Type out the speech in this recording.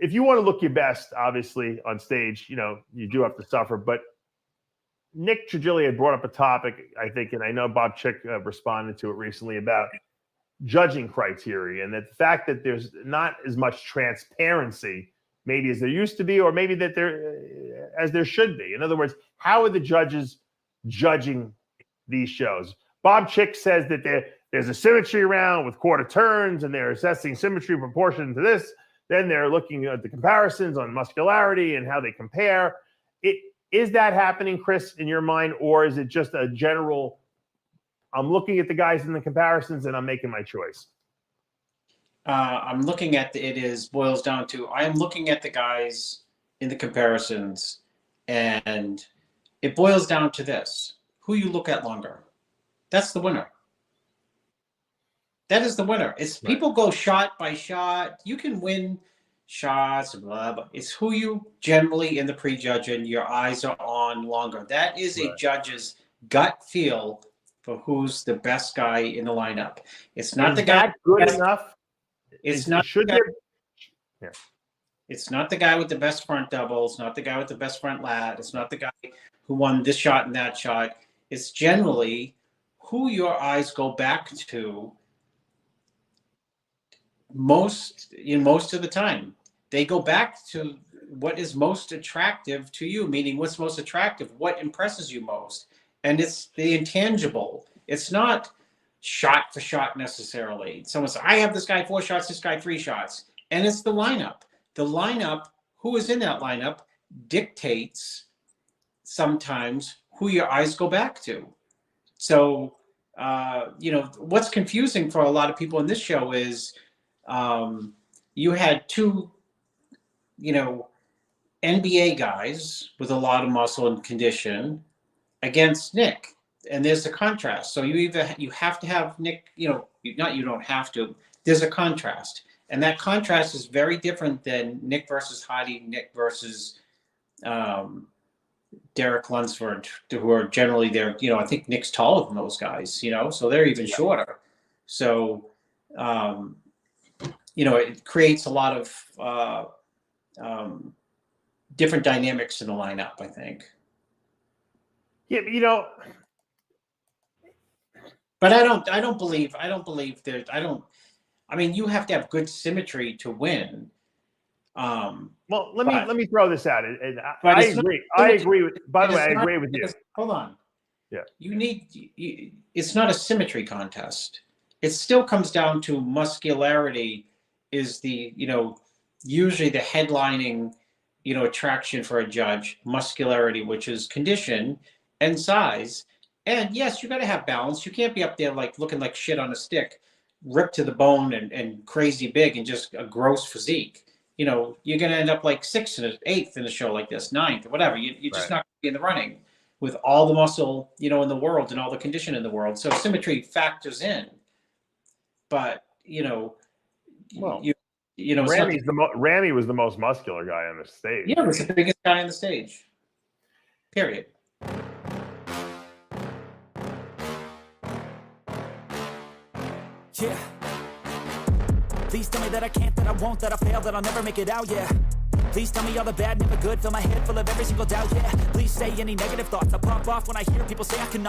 if you want to look your best, obviously on stage, you do have to suffer. But Nick Trigili had brought up a topic, I think, and I know Bob Chick responded to it recently about judging criteria, and that the fact that there's not as much transparency maybe as there used to be, or maybe that there should be. In other words, how are the judges judging these shows? Bob Chick says that there's a symmetry around with quarter turns, and they're assessing symmetry proportion to this. Then they're looking at the comparisons on muscularity and how they compare. Is that happening, Chris, in your mind, or is it just a general, I'm looking at the guys in the comparisons and I'm making my choice? I'm looking at boils down to, I am looking at the guys in the comparisons, and it boils down to this: who you look at longer. That's the winner. That is the winner. It's right. People go shot by shot. You can win shots, blah, blah. It's who you generally in the prejudging, your eyes are on longer. That is right. A judge's gut feel for who's the best guy in the lineup. It's not the guy good enough. It's not It's not the guy with the best front double. It's not the guy with the best front lat. It's not the guy who won this shot and that shot. It's generally who your eyes go back to most of the time. They go back to what is most attractive to you, meaning what's most attractive, what impresses you most. And it's the intangible. It's not shot for shot necessarily. Someone says, I have this guy 4 shots, this guy 3 shots. And it's the lineup. The lineup, who is in that lineup, dictates sometimes who your eyes go back to. So, what's confusing for a lot of people in this show is you had 2, NBA guys with a lot of muscle and condition against Nick. And there's a contrast. So you have to have Nick, you don't have to. There's a contrast. And that contrast is very different than Nick versus Hadi, Nick versus Derek Lunsford, who are generally there. I think Nick's taller than those guys, so they're even shorter. So, it creates a lot of different dynamics in the lineup, I think. Yeah, but I don't believe you have to have good symmetry to win. Well, let me throw this out. And I agree. I agree with. By the way, I agree with you. Hold on. Yeah. It's not a symmetry contest. It still comes down to muscularity. Is the usually the headlining attraction for a judge, muscularity, which is condition and size. And yes, you got to have balance. You can't be up there like looking like shit on a stick, ripped to the bone and crazy big and just a gross physique. You're going to end up like 6th and 8th in a show like this, 9th or whatever. You're just not going to be in the running with all the muscle, in the world and all the condition in the world. So symmetry factors in. But, Ramy was the most muscular guy on the stage. Yeah, he was the biggest guy on the stage. Period. Yeah. Please tell me that I can't, that I won't, that I fail, that I'll never make it out, yeah. Please tell me all the bad, never good, fill my head full of every single doubt, yeah. Please say any negative thoughts, I pop off when I hear people say I cannot.